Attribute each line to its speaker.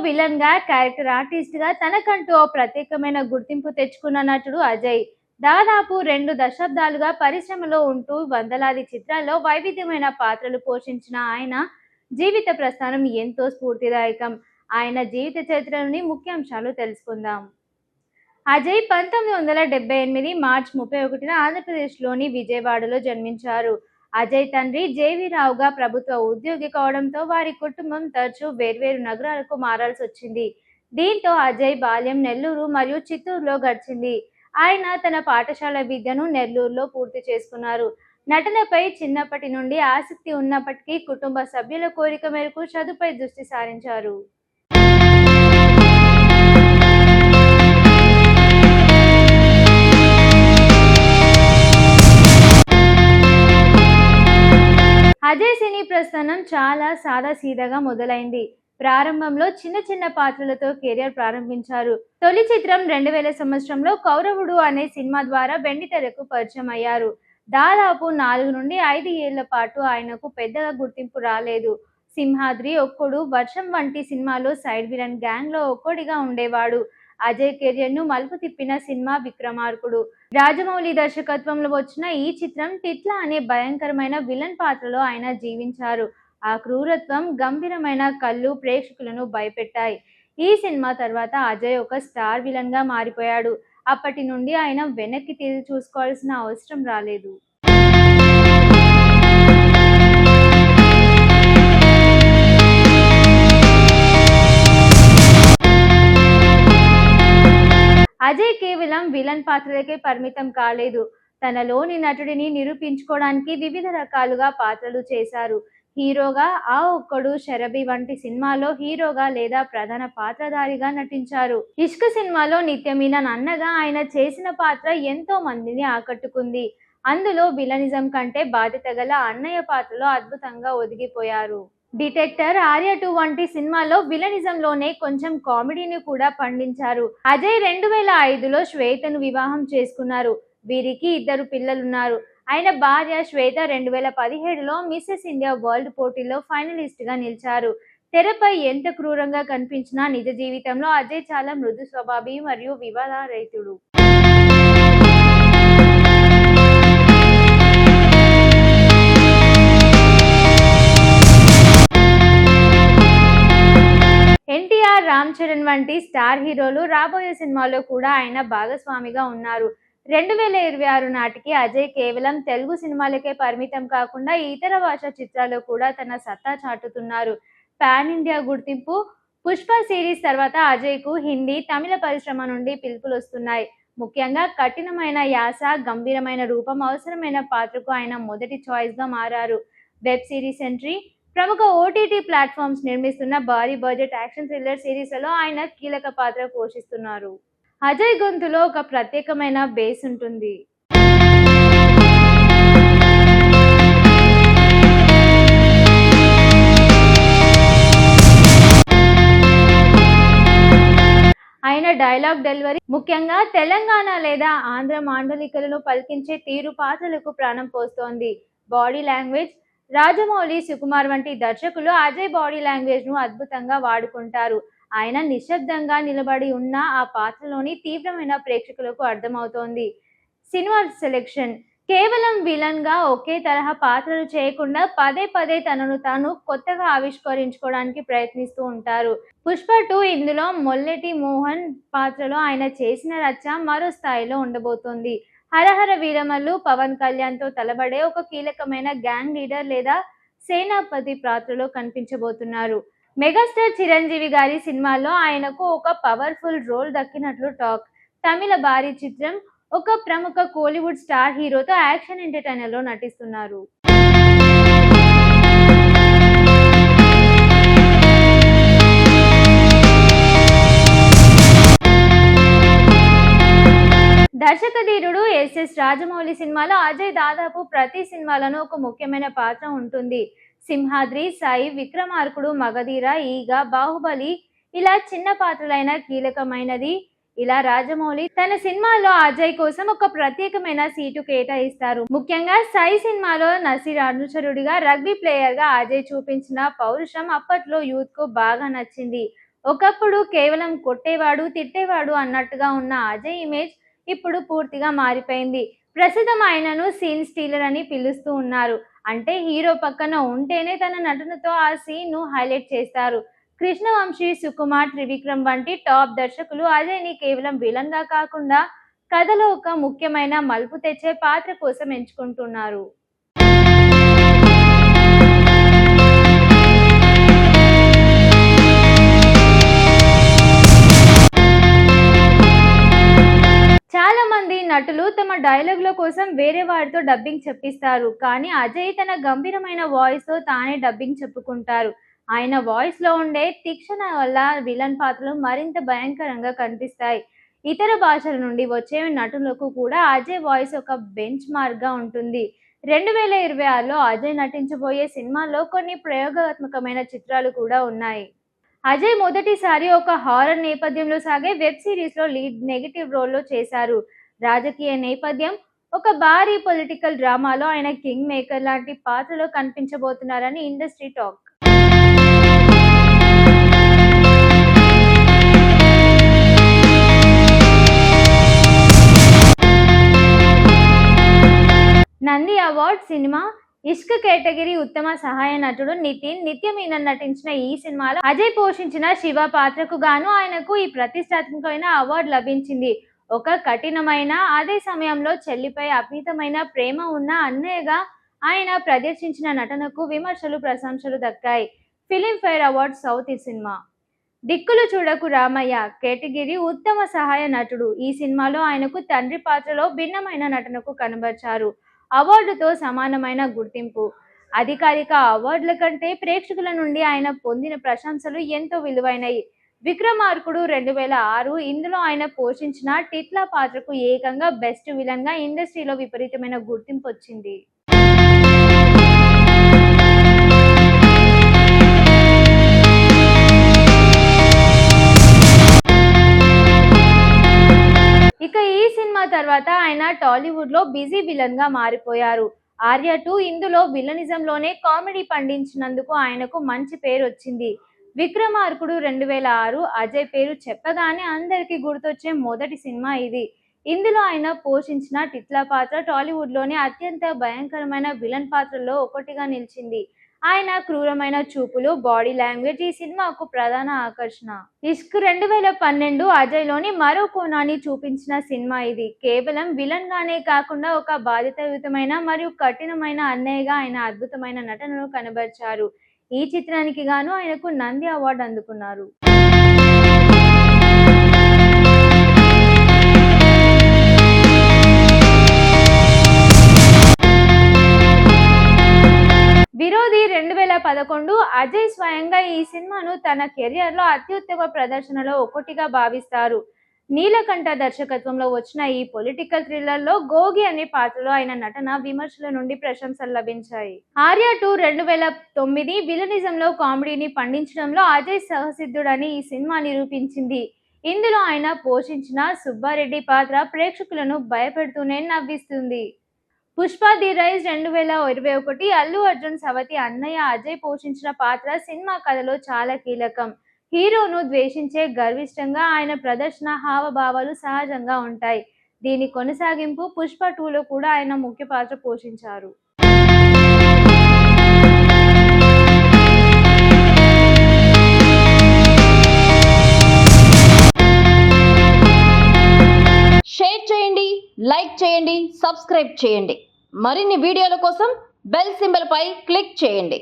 Speaker 1: Villain గా, character artist గా తనకంటూ ఓ ప్రత్యేకమైన గుర్తింపు తెచ్చుకున్న నటుడు అజయ్. దాదాపు 2 దశాబ్దాలుగా పరిశ్రమలో ఉంటూ వందలాది చిత్రాల్లో వైవిధ్యమైన పాత్రలు పోషించిన ఆయన జీవిత ప్రస్థానం ఎంతో స్ఫూర్తిదాయకం. ఆయన జీవిత చరిత్రలోని ముఖ్యాంశాలు తెలుసుకుందాం. అజయ్ 1978 మార్చి 31న ఆంధ్రప్రదేశ్లోని విజయవాడలో జన్మించారు. అజయ్ తండ్రి జేవీ రావుగా ప్రభుత్వ ఉద్యోగి కావడంతో వారి కుటుంబం తరచూ వేర్వేరు నగరాలకు మారాల్సి వచ్చింది. దీంతో అజయ్ బాల్యం నెల్లూరు మరియు చిత్తూరులో గడిచింది. ఆయన తన పాఠశాల విద్యను నెల్లూరులో పూర్తి చేసుకున్నారు. నటనపై చిన్నప్పటి నుండి ఆసక్తి ఉన్నప్పటికీ కుటుంబ సభ్యుల కోరిక మేరకు చదువుపై దృష్టి సారించారు. అజయ్ సినీ ప్రస్థానం చాలా సాదాసీదాగా మొదలైంది. ప్రారంభంలో చిన్న చిన్న పాత్రలతో కెరియర్ ప్రారంభించారు. తొలి చిత్రం 2000 సంవత్సరంలో కౌరవుడు అనే సినిమా ద్వారా వెండితెరకు పరిచయం అయ్యారు. దాదాపు 4 నుండి 5 ఏళ్ల పాటు ఆయనకు పెద్దగా గుర్తింపు రాలేదు. సింహాద్రి, ఒక్కడు, వర్షం వంటి సినిమాలో సైడ్ విలన్ గ్యాంగ్ లో ఒక్కడిగా ఉండేవాడు. అజయ్ కెరియర్ ను మలుపు తిప్పిన సినిమా విక్రమార్కుడు. రాజమౌళి దర్శకత్వంలో వచ్చిన ఈ చిత్రం టిట్లా అనే భయంకరమైన విలన్ పాత్రలో ఆయన జీవించారు. ఆ క్రూరత్వం, గంభీరమైన కళ్ళు ప్రేక్షకులను భయపెట్టాయి. ఈ సినిమా తర్వాత అజయ్ ఒక స్టార్ విలన్ గా మారిపోయాడు. అప్పటి నుండి ఆయన వెనక్కి తిరిగి చూసుకోవాల్సిన అవసరం రాలేదు. అజయ్ కేవలం విలన్ పాత్రలకే పరిమితం కాలేదు. తనలోని నటుడిని నిరూపించుకోవడానికి వివిధ రకాలుగా పాత్రలు చేశారు. హీరోగా ఆ ఒక్కడు, శరభి వంటి సినిమాలో హీరోగా లేదా ప్రధాన పాత్రధారిగా నటించారు. ఇష్క్ సినిమాలో నిత్యమీనన్ అన్నగా ఆయన చేసిన పాత్ర ఎంతో మందిని ఆకట్టుకుంది. అందులో విలనిజం కంటే బాధ్యత గల అన్నయ్య పాత్రలో అద్భుతంగా ఒదిగిపోయారు. డిటెక్టర్, ఆర్య 2 వంటి సినిమాలో విలనిజంలోనే కొంచెం కామెడీని కూడా పండించారు. అజయ్ 2005లో శ్వేతను వివాహం చేసుకున్నారు. వీరికి 2 పిల్లలున్నారు. ఆయన భార్య శ్వేత 2017లో మిసెస్ ఇండియా వరల్డ్ పోటీలో ఫైనలిస్ట్ గా నిలిచారు. తెరపై ఎంత క్రూరంగా కనిపించినా నిజ జీవితంలో అజయ్ చాలా మృదు స్వభావి మరియు వివాదరహితుడు. ఎన్టీఆర్, రామ్ చరణ్ వంటి స్టార్ హీరోలు రాబోయే సినిమాలో కూడా ఆయన భాగస్వామిగా ఉన్నారు. 2026 నాటికి అజయ్ కేవలం తెలుగు సినిమాలకే పరిమితం కాకుండా ఇతర భాషా చిత్రాల్లో కూడా తన సత్తా చాటుతున్నారు. పాన్ ఇండియా గుర్తింపు. పుష్ప సిరీస్ తర్వాత అజయ్ కు హిందీ, తమిళ పరిశ్రమ నుండి పిలుపులు వస్తున్నాయి. ముఖ్యంగా కఠినమైన యాస, గంభీరమైన రూపం అవసరమైన పాత్రకు ఆయన మొదటి చాయిస్ గా మారారు. Web series entry. ప్రముఖ ఓటీటీ ప్లాట్ఫామ్స్ నిర్మిస్తున్న భారీ బడ్జెట్ యాక్షన్ థ్రిల్లర్ సిరీస్లలో ఆయన కీలక పాత్ర పోషిస్తున్నారు. అజయ్ గొంతులో ఒక ప్రత్యేకమైన బేస్ ఉంటుంది. ఆయన డైలాగ్ డెలివరీ, ముఖ్యంగా తెలంగాణ లేదా ఆంధ్ర మాండలికలను పలికించే తీరు పాత్రలకు ప్రాణం పోస్తోంది. Body language. రాజమౌళి, సుకుమార్ వంటి దర్శకులు అజయ్ బాడీ లాంగ్వేజ్ ను అద్భుతంగా వాడుకుంటారు. ఆయన నిశ్శబ్దంగా నిలబడి ఉన్న ఆ పాత్రలోని తీవ్రమైన ప్రేక్షకులకు అర్థమవుతోంది. Cinema selection. కేవలం విలన్ గా ఒకే తరహా పాత్రలు చేయకుండా పదే పదే తనను తాను కొత్తగా ఆవిష్కరించుకోవడానికి ప్రయత్నిస్తూ ఉంటారు. పుష్ప 2 ఇందులో మొల్లెటి మోహన్ పాత్రలో ఆయన చేసిన రచ్చ మరో స్థాయిలో ఉండబోతోంది. హరహర వీరమల్లు పవన్ కళ్యాణ్ తో తలబడే ఒక కీలకమైన గ్యాంగ్ లీడర్ లేదా సేనాపతి పాత్రలో కనిపించబోతున్నారు. మెగాస్టార్ చిరంజీవి గారి సినిమాలో ఆయనకు ఒక పవర్ఫుల్ రోల్ దక్కినట్లు టాక్. తమిళ భారీ చిత్రం. ఒక ప్రముఖ కోలీవుడ్ స్టార్ హీరోతో యాక్షన్ ఎంటర్టైనర్ లో నటిస్తున్నారు. దర్శకధీరుడు ఎస్ఎస్ రాజమౌళి సినిమాలో అజయ్ దాదాపు ప్రతి సినిమాలను ఒక ముఖ్యమైన పాత్ర ఉంటుంది. సింహాద్రి, సాయి, విక్రమార్కుడు, మగధీర, ఈగ, బాహుబలి ఇలా చిన్న పాత్రలైన కీలకమైనది. ఇలా రాజమౌళి తన సినిమాలో అజయ్ కోసం ఒక ప్రత్యేకమైన సీటు కేటాయిస్తారు. ముఖ్యంగా సాయి సినిమాలో నసీర్ అనుచరుడిగా, రగ్బీ ప్లేయర్ గా అజయ్ చూపించిన పౌరుషం అప్పట్లో యూత్ కు బాగా నచ్చింది. ఒకప్పుడు కేవలం కొట్టేవాడు తిట్టేవాడు అన్నట్టుగా ఉన్న అజయ్ ఇమేజ్ ఇప్పుడు పూర్తిగా మారిపోయింది. ప్రస్తుతం ఆయనను సీన్ స్టీలర్ అని పిలుస్తూ ఉన్నారు. అంటే హీరో పక్కన ఉంటేనే తన నటనతో ఆ సీన్ ను హైలైట్ చేస్తారు. కృష్ణవంశీ, సుకుమార్, త్రివిక్రమ్ వంటి టాప్ దర్శకులు అజయ్ ని కేవలం విలన్ గా కాకుండా కథలో ఒక ముఖ్యమైన మలుపు తెచ్చే పాత్ర కోసం ఎంచుకుంటున్నారు. చాలా మంది నటులు తమ డైలాగుల కోసం వేరే వారితో డబ్బింగ్ చెప్పిస్తారు. కానీ అజయ్ తన గంభీరమైన వాయిస్ తో తానే డబ్బింగ్ చెప్పుకుంటారు. ఆయన వాయిస్ లో ఉండే తీక్షణ వల్ల విలన్ పాత్రలు మరింత భయంకరంగా కనిపిస్తాయి. ఇతర భాషల నుండి వచ్చే నటులకు కూడా అజయ్ వాయిస్ ఒక బెంచ్ మార్క్ గా ఉంటుంది. 2026లో అజయ్ నటించబోయే సినిమాల్లో కొన్ని ప్రయోగాత్మకమైన చిత్రాలు కూడా ఉన్నాయి. అజయ్ మొదటిసారి ఒక హారర్ నేపథ్యంలో సాగే వెబ్ సిరీస్ లో లీడ్ నెగటివ్ రోల్లో చేశారు. రాజకీయ నేపథ్యం, ఒక భారీ పొలిటికల్ డ్రామాలో ఆయన కింగ్ మేకర్ లాంటి పాత్రలో కనిపించబోతున్నారని industry talk. Nandi award cinema Ishq category ఉత్తమ సహాయ నటుడు నిత్య మీనన్ నటించిన ఈ సినిమాలో అజయ్ పోషించిన శివ పాత్రకు గాను ఆయనకు ఈ ప్రతిష్టాత్మకమైన అవార్డు లభించింది. ఒక కఠినమైన, అదే సమయంలో చెల్లిపై అమితమైన ప్రేమ ఉన్న అన్నయ్యగా ఆయన ప్రదర్శించిన నటనకు విమర్శలు, ప్రశంసలు దక్కాయి. ఫిలింఫేర్ అవార్డ్ సౌత్ ఈ సినిమా దిక్కులు చూడకు రామయ్య కేటగిరీ ఉత్తమ సహాయ నటుడు. ఈ సినిమాలో ఆయనకు తండ్రి పాత్రలో భిన్నమైన నటనకు కనబర్చారు. అవార్డుతో సమానమైన గుర్తింపు. అధికారిక అవార్డుల కంటే ప్రేక్షకుల నుండి ఆయన పొందిన ప్రశంసలు ఎంతో విలువైనవి. విక్రమార్కుడు 2006 ఇందులో ఆయన పోషించిన టిట్లా పాత్రకు ఏకంగా బెస్ట్ విలన్ గా ఇండస్ట్రీలో విపరీతమైన గుర్తింపు వచ్చింది. ఇక ఈ సినిమా తర్వాత ఆయన టాలీవుడ్ లో బిజీ విలన్ గా మారిపోయారు. ఆర్య 2 ఇందులో విలనిజంలోనే కామెడీ పండించినందుకు ఆయనకు మంచి పేరు వచ్చింది. విక్రమార్కుడు 2006 అజయ్ పేరు చెప్పగానే అందరికీ గుర్తొచ్చే మొదటి సినిమా ఇది. ఇందులో ఆయన పోషించిన టిట్లా పాత్ర టాలీవుడ్ లోనే అత్యంత భయంకరమైన విలన్ పాత్రల్లో ఒకటిగా నిలిచింది. ఆయన క్రూరమైన చూపులు, బాడీ లాంగ్వేజ్ ఈ సినిమాకు ప్రధాన ఆకర్షణ. ఇష్క్ 2012 అజయ్ లోని మరో కోణాన్ని చూపించిన సినిమా ఇది. కేవలం విలన్ గానే కాకుండా ఒక బాధ్యతాయుతమైన మరియు కఠినమైన అన్నయ్యగా ఆయన అద్భుతమైన నటనను కనబర్చారు. ఈ చిత్రానికి గాను ఆయనకు నంది అవార్డు అందుకున్నారు. విరోధి 2011 అజయ్ స్వయంగా ఈ సినిమాను తన కెరియర్ లో అత్యుత్తమ ప్రదర్శనలో ఒకటిగా భావిస్తారు. నీలకంఠ దర్శకత్వంలో వచ్చిన ఈ పొలిటికల్ థ్రిల్లర్ లో గోగి అనే పాత్రలో ఆయన నటన విమర్శల నుండి ప్రశంసలు లభించాయి. ఆర్య 2 2009 విలనిజంలో కామెడీని పండించడంలో అజయ్ సహసిద్ధుడని ఈ సినిమా నిరూపించింది. ఇందులో ఆయన పోషించిన సుబ్బారెడ్డి పాత్ర ప్రేక్షకులను భయపెడుతూనే నవ్విస్తుంది. పుష్ప ది రైజ్ 2021 అల్లు అర్జున్ సవతి అన్నయ్య అజయ్ పోషించిన పాత్ర సినిమా కథలో చాలా కీలకం. హీరోను ద్వేషించే గర్విష్టంగా ఆయన ప్రదర్శన, హావభావాలు సహజంగా ఉంటాయి. దీని కొనసాగింపు పుష్ప 2లో కూడా ఆయన ముఖ్య పాత్ర పోషించారు.
Speaker 2: షేర్ చేయండి, లైక్ చేయండి, సబ్స్క్రైబ్ చేయండి. మరిన్ని వీడియోల కోసం బెల్ సింబల్ పై క్లిక్ చేయండి.